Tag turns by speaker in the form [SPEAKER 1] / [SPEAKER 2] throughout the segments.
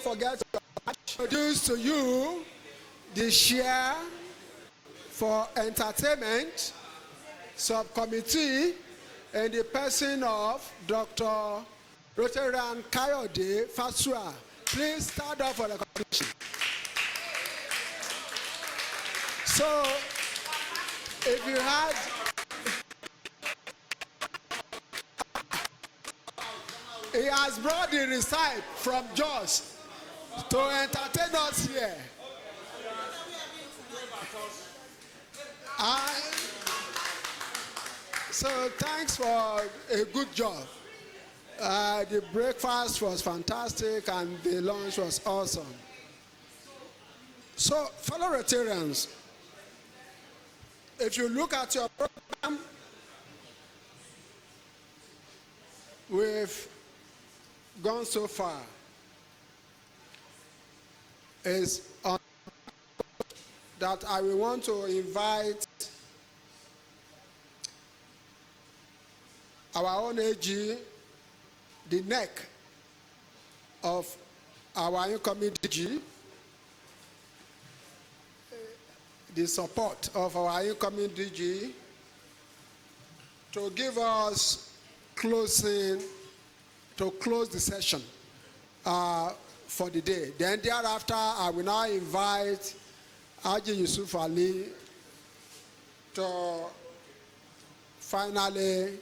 [SPEAKER 1] forget to introduce to you the chair for entertainment subcommittee in the person of Dr. Rotarian Kayode Fasua. Please stand up for the recognition. So, if you had he has brought the recite from Jos to entertain us here. So thanks for a good job. The breakfast was fantastic and the lunch was awesome. So, fellow Rotarians, if you look at your program, we've gone so far. Is on that I will want to invite our own AG, the neck of our incoming DG, the support of our incoming DG, to give us closing, to close the session for the day. Then thereafter, I will now invite Haji Yusuf Ali to finally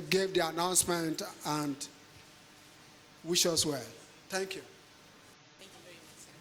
[SPEAKER 1] give the announcement and wish us well. Thank you.
[SPEAKER 2] Thank you very much, sir.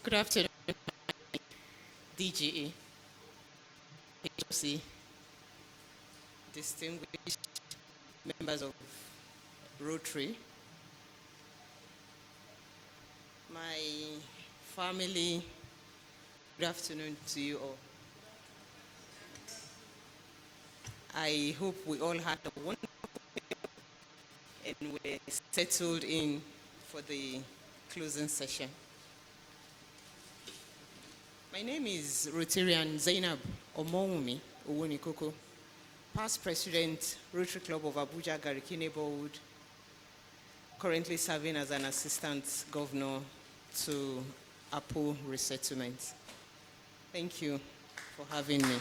[SPEAKER 2] Good afternoon, DGE, HOC, distinguished members of Rotary, my family. Good afternoon to you all. I hope we all had a wonderful day and we're settled in for the closing session. My name is Rotarian Zainab Omowumi Owonikoko, past president, Rotary Club of Abuja Gariki Neighborhood, currently serving as an assistant governor to Apo Resettlement. Thank you for having me.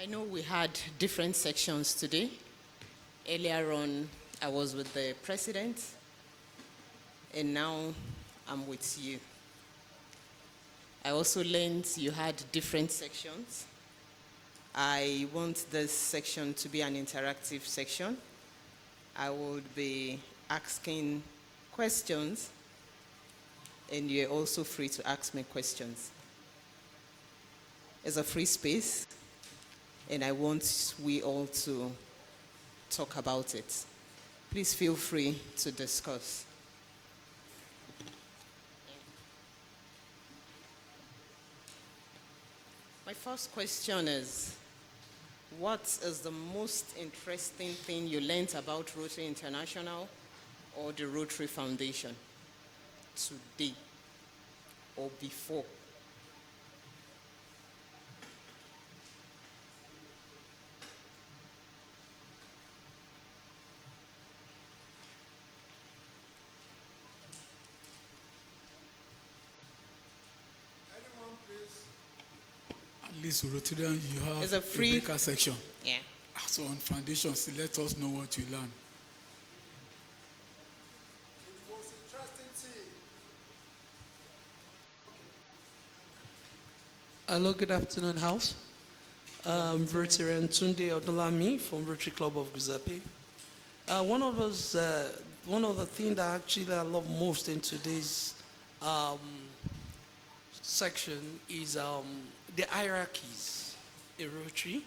[SPEAKER 2] I know we had different sections today. Earlier on, I was with the president, and now I'm with you. I also learned you had different sections. I want this section to be an interactive section. I would be asking questions, and you're also free to ask me questions. It's a free space, and I want we all to talk about it. Please feel free to discuss. My first question is, what is the most interesting thing you learned about Rotary International or the Rotary Foundation today or before?
[SPEAKER 3] least Rotarian, you have
[SPEAKER 2] It's a free
[SPEAKER 3] breaker section.
[SPEAKER 2] Yeah.
[SPEAKER 3] So on foundations, let us know what you learn.
[SPEAKER 4] Hello, good afternoon, House. Veteran Tunde Odolami from Rotary Club of Giuseppe. One of the things that actually I love most in today's um, section is the hierarchies in Rotary,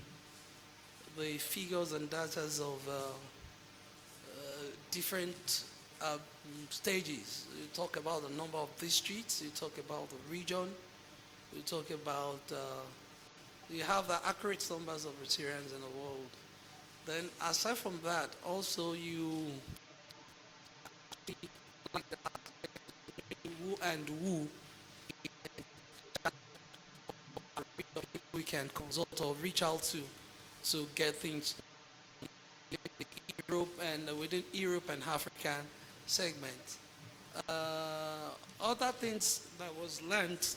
[SPEAKER 4] the figures and data of different stages. You talk about the number of districts, you talk about the region, you talk about, you have the accurate numbers of Rotarians in the world. Then aside from that, also you, who and who we can consult or reach out to get things Europe and within Europe and African segment. Other things that was learned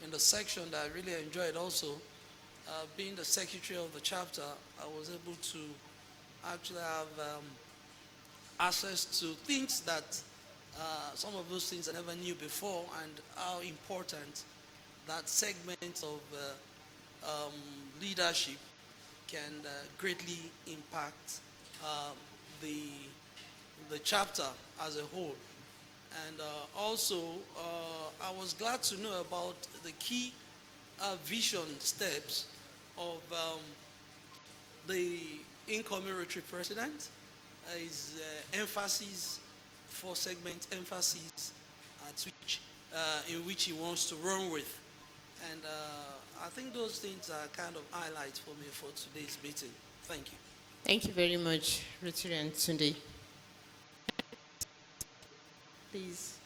[SPEAKER 4] in the section that I really enjoyed also, being the secretary of the chapter, I was able to actually have access to things that some of those things I never knew before, and how important that segment of leadership can greatly impact the chapter as a whole. And also, I was glad to know about the key vision steps of the incoming Rotary president, his emphasis, four-segment emphasis in which he wants to run with. And I think those things are kind of highlights for me for today's meeting. Thank you.
[SPEAKER 2] Thank you very much, Rotarian Tunde. Please.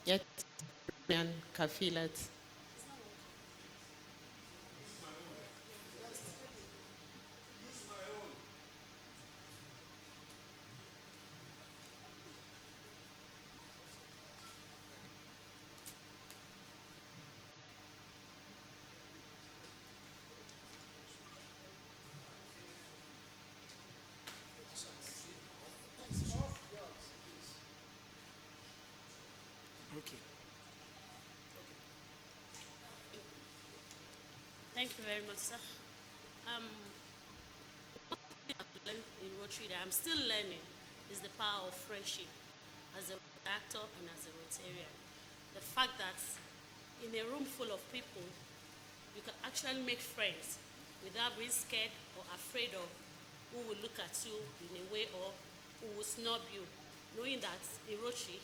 [SPEAKER 2] Yes, Kafilat.
[SPEAKER 3] Okay.
[SPEAKER 5] Thank you very much, sir. One thing I've learned in Rotary that I'm still learning is the power of friendship as a actor and as a Rotarian. The fact that in a room full of people, you can actually make friends without being scared or afraid of who will look at you in a way or who will snub you. Knowing that in Rotary,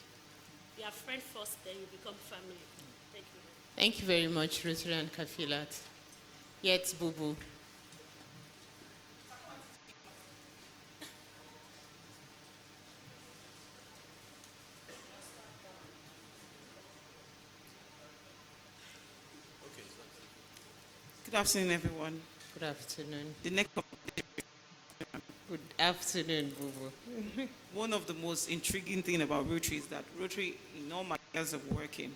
[SPEAKER 5] you are friend first, then you become family. Thank you.
[SPEAKER 2] Thank you very much, Rotarian Kafilat. Yes, Bubu.
[SPEAKER 6] Good afternoon, everyone.
[SPEAKER 2] Good afternoon.
[SPEAKER 6] The next,
[SPEAKER 2] Good afternoon, Bubu.
[SPEAKER 6] one of the most intriguing thing about Rotary is that Rotary, in all my years of working,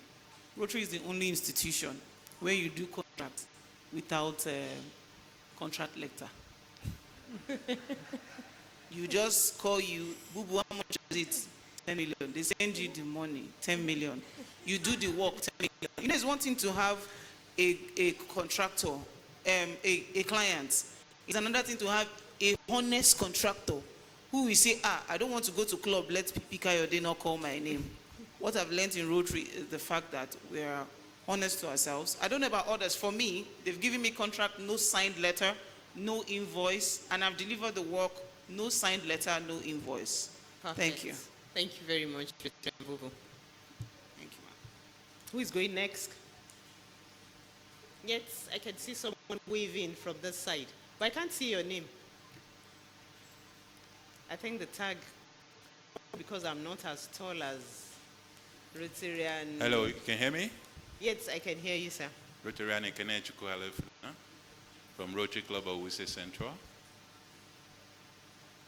[SPEAKER 6] Rotary is the only institution where you do contracts without a contract letter. You just call you, Bubu, how much is it? 10 million. They send you the money, 10 million. You do the work, 10 million. You know, it's one thing to have a contractor, a client. It's another thing to have a honest contractor who will say, I don't want to go to club, let Pika Yode not call my name. What I've learned in Rotary is the fact that we are honest to ourselves. I don't know about others. For me, they've given me contract, no signed letter, no invoice, and I've delivered the work, no signed letter, no invoice.
[SPEAKER 2] Perfect.
[SPEAKER 6] Thank you.
[SPEAKER 2] Thank you very much, Rotarian Bubu.
[SPEAKER 6] Thank you, ma'am.
[SPEAKER 2] Who is going next? Yes, I can see someone waving from this side, but I can't see your name. I think the tag, because I'm not as tall as Rotarian.
[SPEAKER 7] Hello, you can hear me?
[SPEAKER 2] Yes, I can hear you, sir.
[SPEAKER 7] Rotarian Ekene Chukwuhalefuna from Rotary Club of Wuse Central.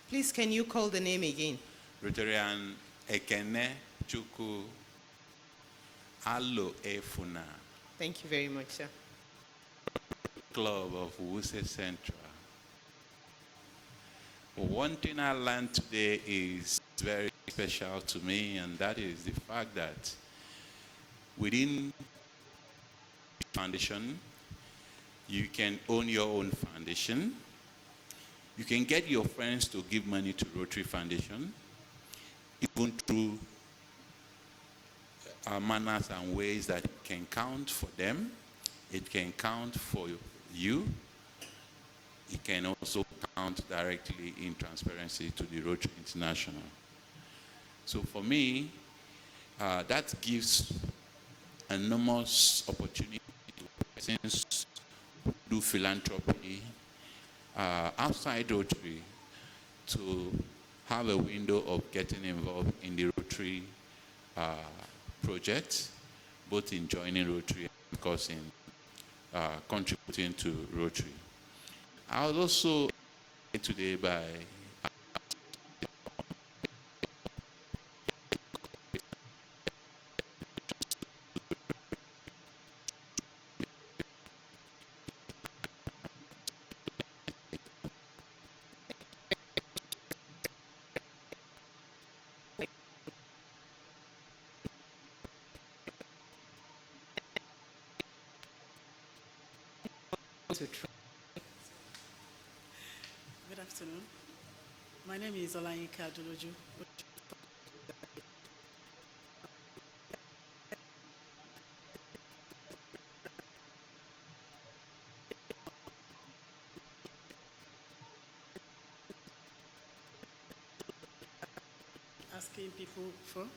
[SPEAKER 2] Please, can you call the name again?
[SPEAKER 7] Rotarian Ekene Chukwu Alo Efuna,
[SPEAKER 2] Thank you very much, sir.
[SPEAKER 7] Club of Wuse Central. One thing I learned today is very special to me, and that is the fact that within the foundation, you can own your own foundation. You can get your friends to give money to Rotary Foundation, even through manners and ways that it can count for them. It can count for you. It can also count directly in transparency to the Rotary International. So for me, that gives enormous opportunity to persons who do philanthropy outside Rotary to have a window of getting involved in the Rotary project, both in joining Rotary and of course in contributing to Rotary. I was also today by
[SPEAKER 2] To try.
[SPEAKER 8] Good afternoon. My name is Olayinka Adoloju. Asking people for,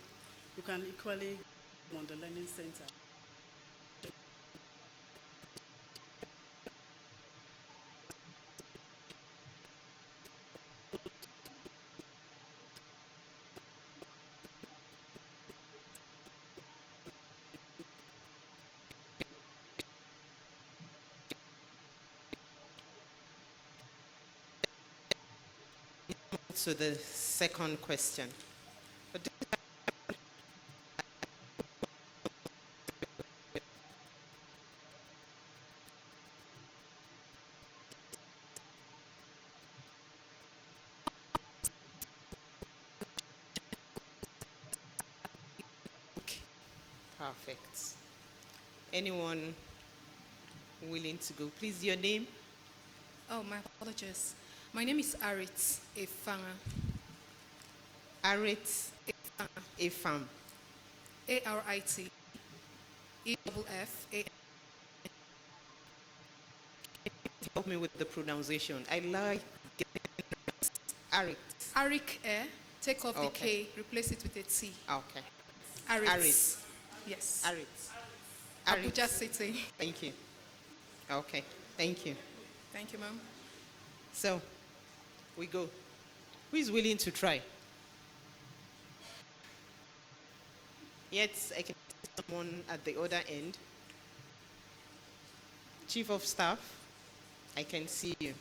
[SPEAKER 8] you can equally on the Learning Center.
[SPEAKER 2] To the second question. But okay. Perfect. Anyone willing to go? Please, your name?
[SPEAKER 9] Oh, my apologies. My name is Arit Efanga.
[SPEAKER 2] Arit Efam.
[SPEAKER 9] Arit EFF.
[SPEAKER 2] Help me with the pronunciation. I like Arit.
[SPEAKER 9] Arik Air. Take off the
[SPEAKER 2] Okay.
[SPEAKER 9] K, replace it with a T.
[SPEAKER 2] Okay.
[SPEAKER 9] Arit.
[SPEAKER 2] Arit.
[SPEAKER 9] Yes.
[SPEAKER 2] Arit.
[SPEAKER 9] Abuja City.
[SPEAKER 2] Thank you. Okay. Thank you.
[SPEAKER 9] Thank you, ma'am.
[SPEAKER 2] So, we go. Who is willing to try? Yes, I can see someone at the other end. Chief of Staff, I can see you.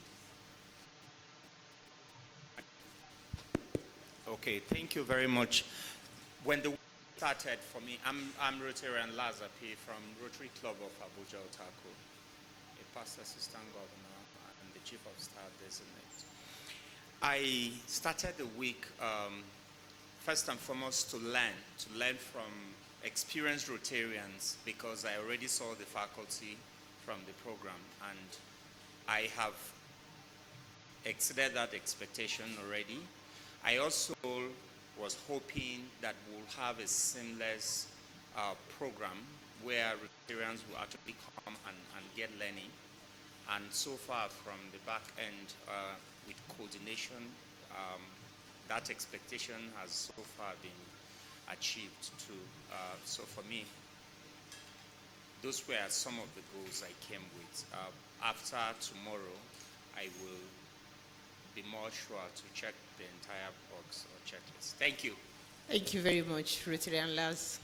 [SPEAKER 10] Okay, thank you very much. When the work started for me, I'm Rotarian Lazapi from Rotary Club of Abuja, Otako, a past assistant governor and the chief of staff designate. I started the week first and foremost to learn from experienced Rotarians because I already saw the faculty from the program and I have exceeded that expectation already. I also was hoping that we'll have a seamless program where Rotarians will actually come and get learning. And so far from the back end with coordination, that expectation has so far been achieved too. So for me, those were some of the goals I came with. After tomorrow, I will be more sure to check the entire box or checklist. Thank you.
[SPEAKER 2] Thank you very much, Rotarian Laz.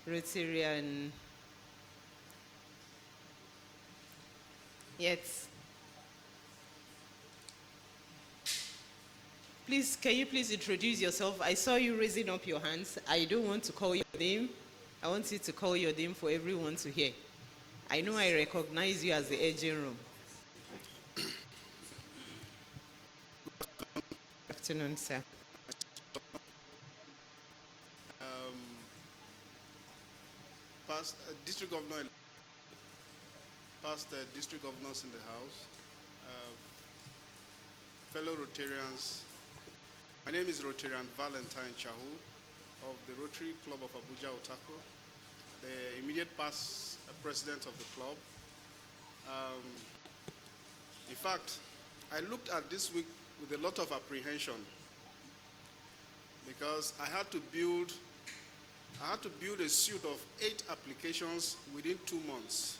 [SPEAKER 2] Rotarian. Yes. Please, can you please introduce yourself? I saw you raising up your hands. I don't want to call your name. I want you to call your name for everyone to hear. I know I recognize you as the aging room. Good afternoon, sir.
[SPEAKER 11] Past district governor, past district governors in the house, fellow Rotarians. My name is Rotarian Valentine Chahu of the Rotary Club of Abuja Otako, the immediate past president of the club. In fact, I looked at this week with a lot of apprehension because I had to build a suite of 8 applications within 2 months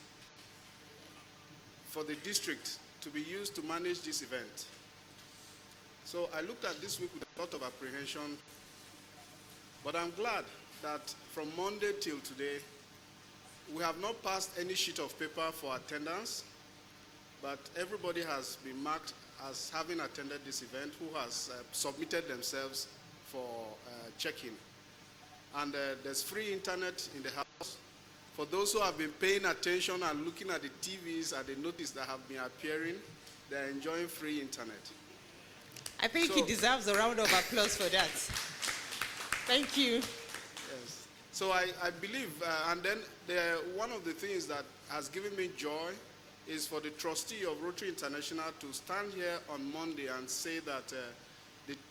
[SPEAKER 11] for the district to be used to manage this event. So I looked at this week with a lot of apprehension, but I'm glad that from Monday till today, we have not passed any sheet of paper for attendance, but everybody has been marked as having attended this event who has submitted themselves for check-in. And there's free internet in the house. For those who have been paying attention and looking at the TVs and the notice that have been appearing, they're enjoying free internet.
[SPEAKER 2] I think he deserves a round of applause for that. Thank you.
[SPEAKER 11] Yes. So I believe, and then one of the things that has given me joy is for the trustee of Rotary International to stand here on Monday and say that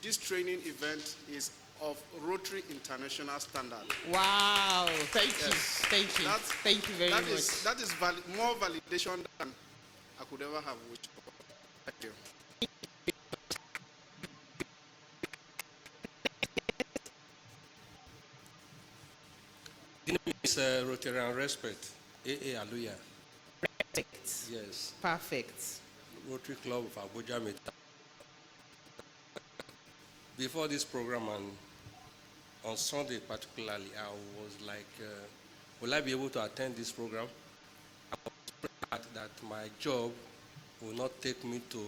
[SPEAKER 11] this training event is of Rotary International standard.
[SPEAKER 2] Wow, thank you, thank you, thank you very much.
[SPEAKER 11] That is more validation than I could ever have wished for. Thank you.
[SPEAKER 12] The name is Rotarian Respect, A.A. Aluya.
[SPEAKER 2] Perfect.
[SPEAKER 12] Yes.
[SPEAKER 2] Perfect.
[SPEAKER 12] Rotary Club of Abuja Meta. Before this program and on Sunday particularly, I was like, will I be able to attend this program? I was glad that my job will not take me to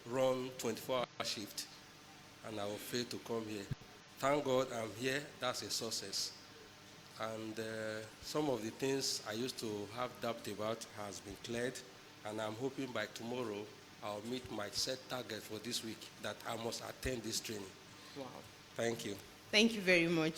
[SPEAKER 12] run 24-hour shift and I will fail to come here. Thank God I'm here, that's a success. And some of the things I used to have doubt about has been cleared, and I'm hoping by tomorrow I'll meet my set target for this week that I must attend this training.
[SPEAKER 2] Wow.
[SPEAKER 12] Thank you.
[SPEAKER 2] Thank you very much.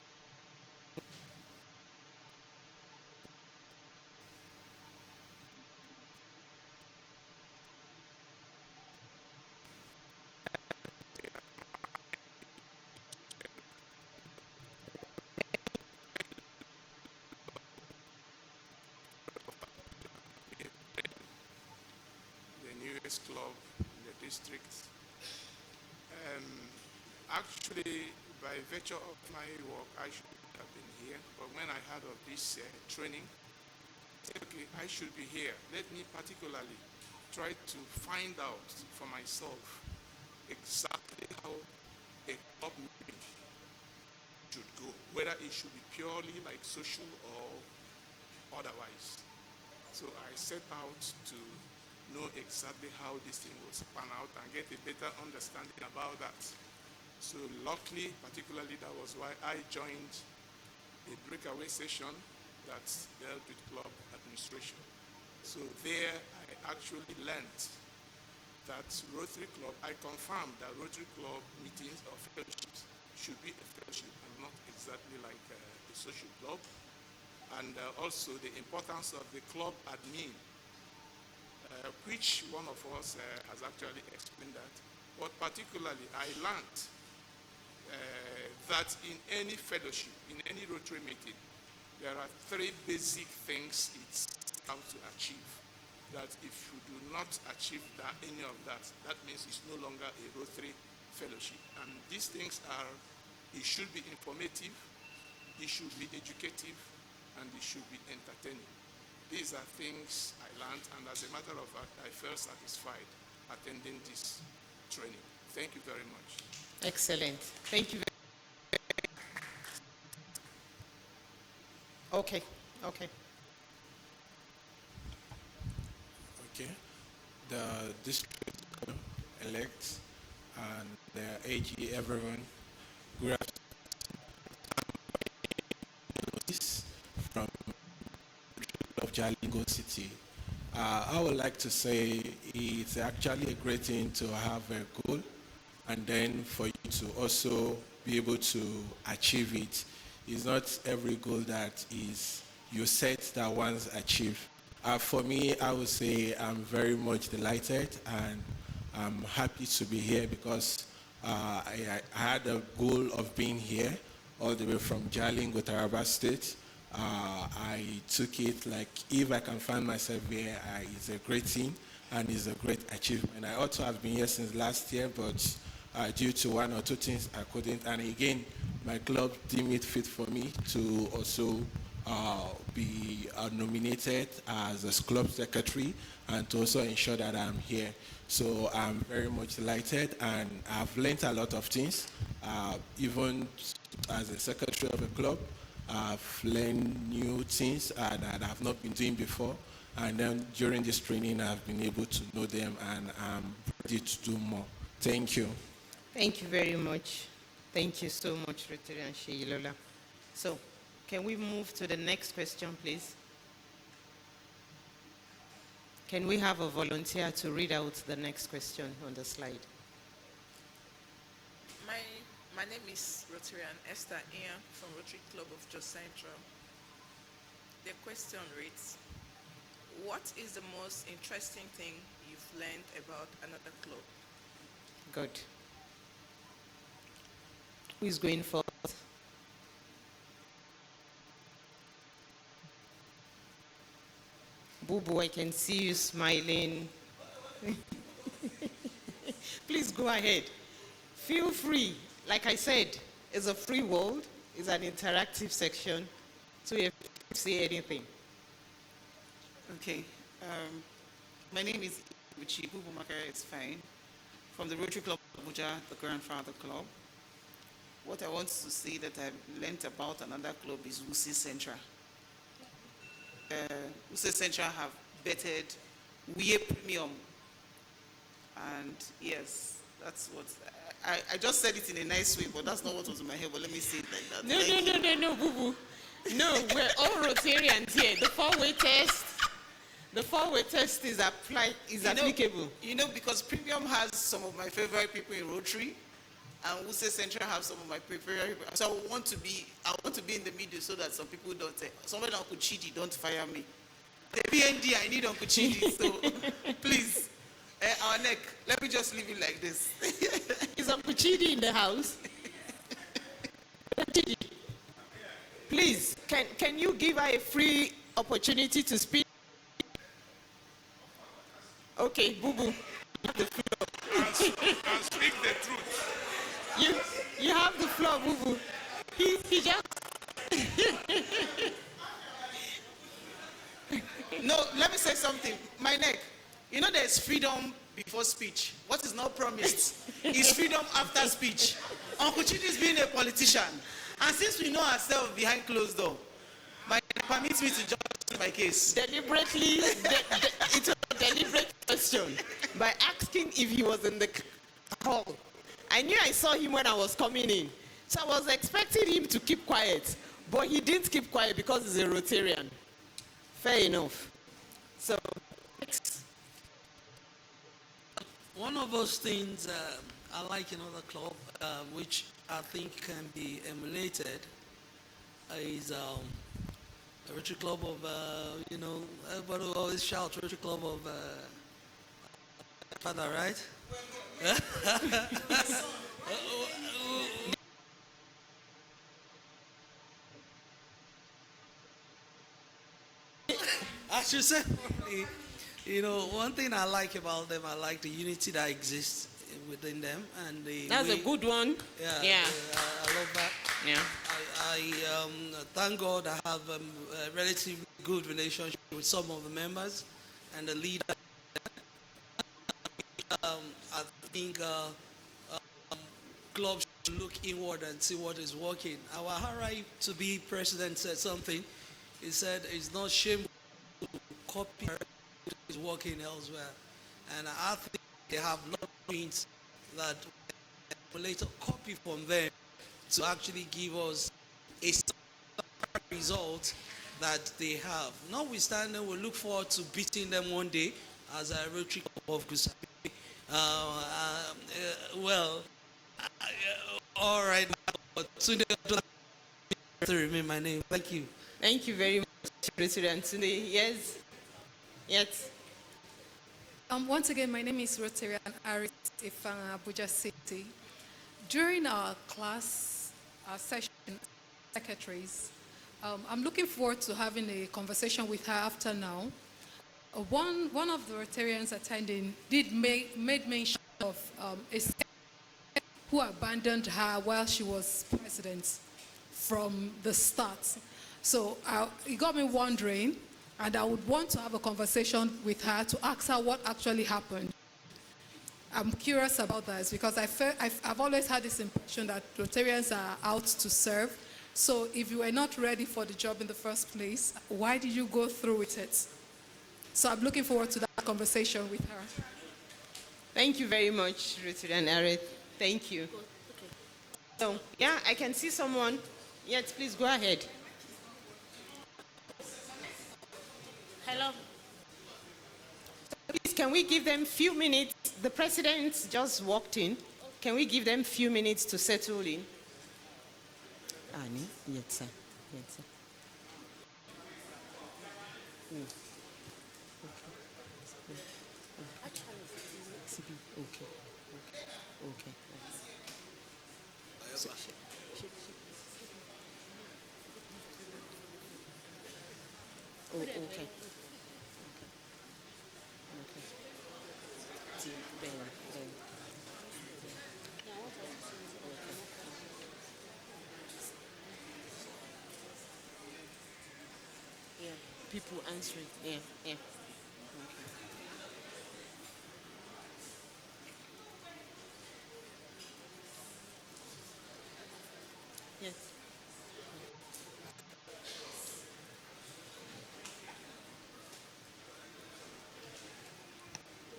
[SPEAKER 13] Club in the district. Actually, by virtue of my work, I should have been here, but when I heard of this training, I said, okay, I should be here. Let me particularly try to find out for myself exactly how a club meeting should go, whether it should be purely like social or otherwise. So I set out to know exactly how this thing will span out and get a better understanding about that. So luckily, particularly, that was why I joined a breakaway session that dealt with club administration. So there I actually learned that Rotary Club, I confirmed that Rotary Club meetings or fellowships should be a fellowship and not exactly like a social club. And also the importance of the club admin, which one of us has actually explained that. But particularly, I learned that in any fellowship, in any Rotary meeting, there are 3 basic things it's how to achieve. That if you do not achieve any of that, that means it's no longer a Rotary fellowship. And these things are, it should be informative, it should be educative, and it should be entertaining. These are things I learned, and as a matter of fact, I felt satisfied attending this training. Thank you very much.
[SPEAKER 2] Excellent. Thank you. Okay. Okay.
[SPEAKER 14] Okay. The district elect and the AG, everyone. Good afternoon from of Jalingo City. I would like to say it's actually a great thing to have a goal and then for you to also be able to achieve it. It's not every goal that is you set that once achieved. For me, I would say I'm very much delighted and I'm happy to be here because I had a goal of being here all the way from Jalingo, Taraba State. I took it like if I can find myself here, it's a great thing and it's a great achievement. I also have been here since last year, but due to one or two things I couldn't. And again, my club deemed it fit for me to also be nominated as a club secretary and to also ensure that I'm here. So I'm very much delighted and I've learned a lot of things, even as a secretary of a club. I've learned new things that I've not been doing before. And then during this training, I've been able to know them and I'm ready to do more. Thank you.
[SPEAKER 2] Thank you very much. Thank you so much, Rotary and Sheilola. So, can we move to the next question, please? Can we have a volunteer to read out the next question on the slide?
[SPEAKER 6] My name is Rotarian Esther Ian from Rotary Club of Jos Central. The question reads, what is the most interesting thing you've learned about another club?
[SPEAKER 2] Good. Who is going first? Bubu, I can see you smiling. Please go ahead. Feel free. Like I said, it's a free world. It's an interactive section. So you can say anything.
[SPEAKER 6] Okay. My name is Ibuchi Bubumaka. It's fine. From the Rotary Club of Abuja, the Grandfather Club. What I want to say that I've learned about another club is Wuse Central. Wuse Central have bettered WE Premium. And yes, that's what... I just said it in a nice way, but that's not what was in my head, but let me say it like that.
[SPEAKER 2] No, Boo-Boo. No, we're all Rotarians here. The four-way test is applicable.
[SPEAKER 6] You know, because Premium has some of my favorite people in Rotary, and Wuse Central have some of my favorite people. So I want to be in the middle so that some people don't say, somebody Uncle Chidi, don't fire me. The BND, I need Uncle Chidi, so please. Our neck, let me just leave it like this.
[SPEAKER 2] Is Uncle Chidi in the house? Chidi, please, can you give her a free opportunity to speak? Okay, Boo-Boo, you have the floor.
[SPEAKER 13] I'll speak the truth.
[SPEAKER 2] You have the floor, Boo-Boo. He just...
[SPEAKER 6] No, let me say something. My neck. You know there's freedom before speech. What is not promised is freedom after speech. Uncle Chidi is being a politician. And since we know ourselves behind closed door, permits me to judge my case.
[SPEAKER 2] Deliberately, it's a deliberate question. By asking if he was in the hall. I knew I saw him when I was coming in. So I was expecting him to keep quiet. But he didn't keep quiet because he's a Rotarian. Fair enough. So, next.
[SPEAKER 4] One of those things I like in other club, which I think can be emulated, is a Rotary Club of, everybody will always shout Rotary Club of Father, right? I should say, one thing I like about them, I like the unity that exists within them, and
[SPEAKER 2] that's a good one.
[SPEAKER 4] Yeah. I love that.
[SPEAKER 2] Yeah.
[SPEAKER 4] I thank God I have a relatively good relationship with some of the members and the leader. I think clubs should look inward and see what is working. Our RI to be president said something. He said it's not shameful to copy what is working elsewhere. And I think they have a lot of things that later copy from them to actually give us a result that they have. Notwithstanding, we look forward to beating them one day as a Rotary Club of Gusapi. All right, now, Tunde to remain my name. Thank you.
[SPEAKER 2] Thank you very much, Rotary Tunde. Yes. Yes.
[SPEAKER 9] Once again, my name is Rotary Aris Ifan, Abuja City. During our class, our session, secretaries, I'm looking forward to having a conversation with her after now. One of the Rotarians attending did made mention of a secretary who abandoned her while she was president from the start. So it got me wondering, and I would want to have a conversation with her to ask her what actually happened. I'm curious about that because I've always had this impression that Rotarians are out to serve. So if you were not ready for the job in the first place, why did you go through with it? So I'm looking forward to that conversation with her.
[SPEAKER 2] Thank you very much, Rotary Aris. Thank you.
[SPEAKER 5] Okay.
[SPEAKER 2] So, yeah, I can see someone. Yes, please go ahead.
[SPEAKER 5] Hello.
[SPEAKER 2] Please, can we give them a few minutes? The president just walked in. Can we give them a few minutes to settle in? Annie? Yes, sir. Yes, sir. Okay. Okay. Oh, okay. Yeah, people answering. Yeah, yeah. Okay. Yes.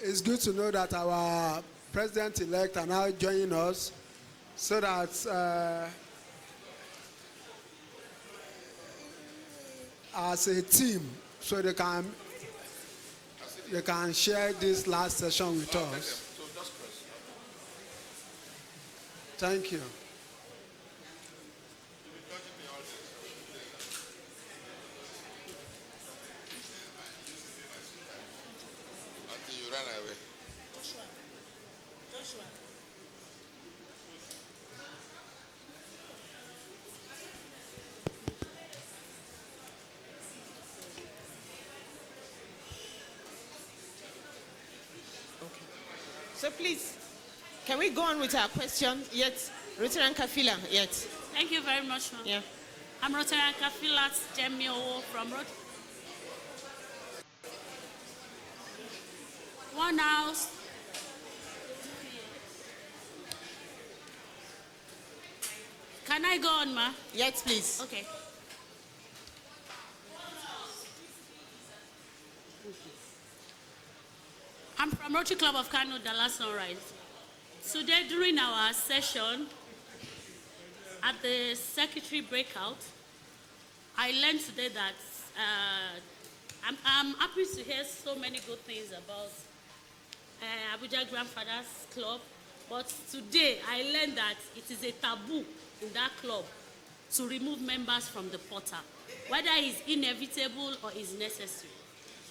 [SPEAKER 1] It's good to know that our president-elect are now joining us so that as a team, so they can share this last session with us. Thank you.
[SPEAKER 15] Until you run away.
[SPEAKER 5] Joshua.
[SPEAKER 2] So please, can we go on with our question? Yes, Rotary Kafila. Yes.
[SPEAKER 5] Thank you very much, ma'am.
[SPEAKER 2] Yeah.
[SPEAKER 5] I'm Rotary Kafilat Jemio from Rotary. One house. Can I go on, ma?
[SPEAKER 2] Yes, please.
[SPEAKER 5] Okay. I'm from Rotary Club of Kano, Dallas Sunrise. Today, during our session at the secretary breakout, I learned today that I'm happy to hear so many good things about Abuja Grandfathers Club, but today I learned that it is a taboo in that club to remove members from the portal, whether it's inevitable or is necessary.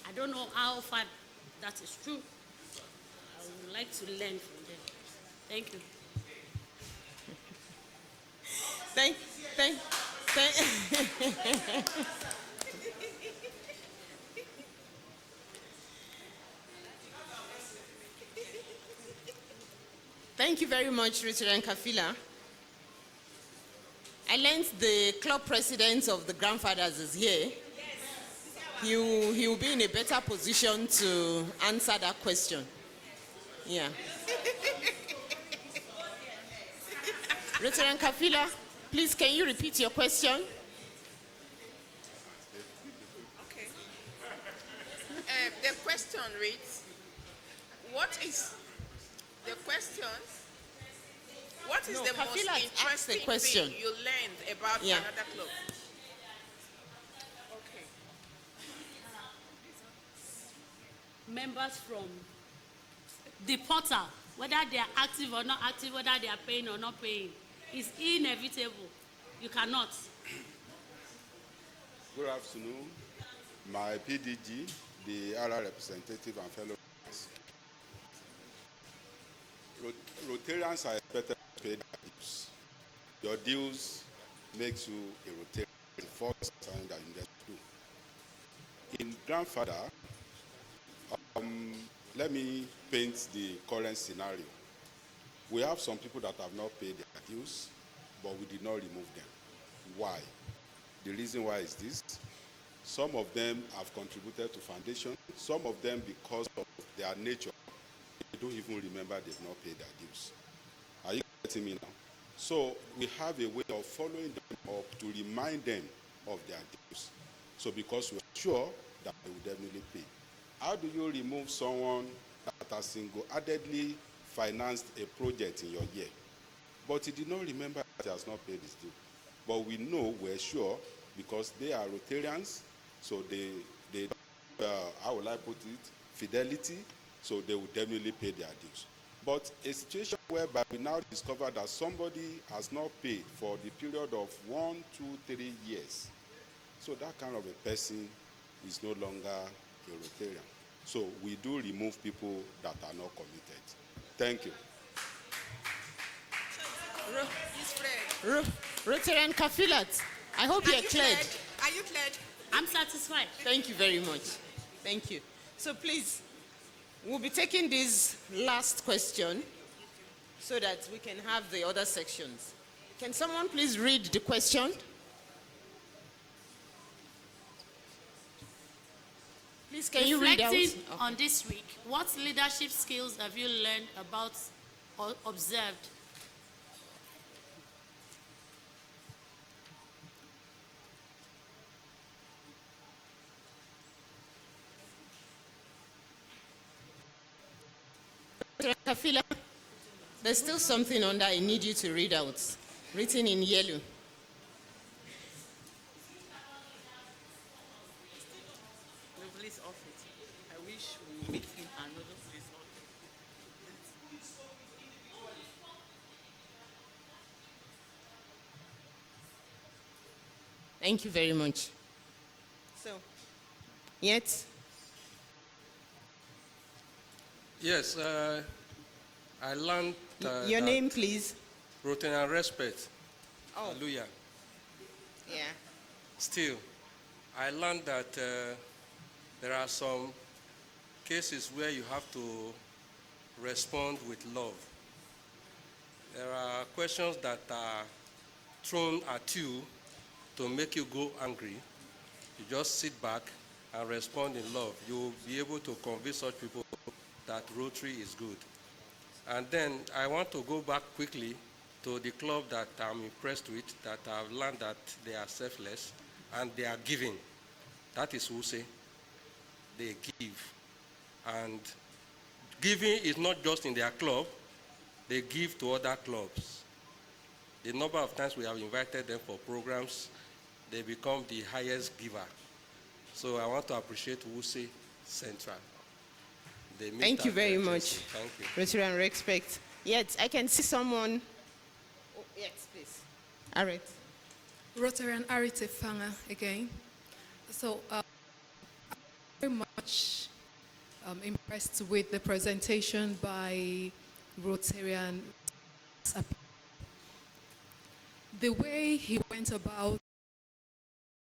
[SPEAKER 5] I don't know how far that is true. I would like to learn from them. Thank you.
[SPEAKER 2] Thank. Thank you very much, Richard and Kafila. I learned the club president of the grandfathers is here. He will be in a better position to answer that question. Yeah. Richard and Kafila, please, can you repeat your question?
[SPEAKER 16] Okay. The question reads, what is the question
[SPEAKER 6] What is
[SPEAKER 2] No,
[SPEAKER 6] the most
[SPEAKER 2] Kafila asked
[SPEAKER 6] interesting
[SPEAKER 2] a question.
[SPEAKER 6] thing you learned about
[SPEAKER 2] Yeah.
[SPEAKER 6] another club? Okay.
[SPEAKER 5] Members from the portal, whether they are active or not active, whether they are paying or not paying, is inevitable. You cannot.
[SPEAKER 16] Good afternoon. My PDG, the RR representative and fellow. Rotarians are expected to pay their dues. Your dues makes you a Rotarian, the first sign that you get to do. In grandfather, let me paint the current scenario. We have some people that have not paid their dues, but we did not remove them. Why? The reason why is this. Some of them have contributed to foundation. Some of them, because of their nature, they don't even remember they've not paid their dues. Are you getting me now? So we have a way of following them up to remind them of their dues. So because we're sure that they will definitely pay. How do you remove someone that has single-handedly financed a project in your year, but he did not remember that he has not paid his due? But we know, we're sure, because they are Rotarians, so they how will I put it, fidelity, so they will definitely pay their dues. But a situation whereby we now discover that somebody has not paid for the period of 1, 2, 3 years, so that kind of a person is no longer a Rotarian. So we do remove people that are not committed. Thank you.
[SPEAKER 2] Rotarian Kafilat, I hope you're cleared.
[SPEAKER 6] Are you cleared?
[SPEAKER 5] I'm satisfied.
[SPEAKER 2] Thank you very much. Thank you. So please, we'll be taking this last question so that we can have the other sections. Can someone please read the question? Please, can you read out?
[SPEAKER 5] Reflecting on this week, what leadership skills have you learned about or observed?
[SPEAKER 2] Kafila, there's still something on that I need you to read out, written in yellow.
[SPEAKER 6] No, please off it. I wish we meet in another place.
[SPEAKER 2] Thank you very much. So, yet?
[SPEAKER 12] Yes, I learned
[SPEAKER 2] your name, please.
[SPEAKER 12] Rotarian respect.
[SPEAKER 2] Oh.
[SPEAKER 12] Hallelujah.
[SPEAKER 2] Yeah.
[SPEAKER 12] Still, I learned that there are some cases where you have to respond with love. There are questions that are thrown at you to make you go angry. You just sit back and respond in love. You will be able to convince such people that Rotary is good. And then I want to go back quickly to the club that I'm impressed with, that I've learned that they are selfless and they are giving. That is WUSE. They give. And giving is not just in their club, they give to other clubs. The number of times we have invited them for programs, they become the highest giver. So I want to appreciate WUSE Central.
[SPEAKER 2] Thank you very much.
[SPEAKER 12] Thank you.
[SPEAKER 2] Rotarian respect. Yes, I can see someone. Oh, yes, please. Arit.
[SPEAKER 9] Rotarian Arite Fanga again. So I'm very much impressed with the presentation by Rotarian. The way he went about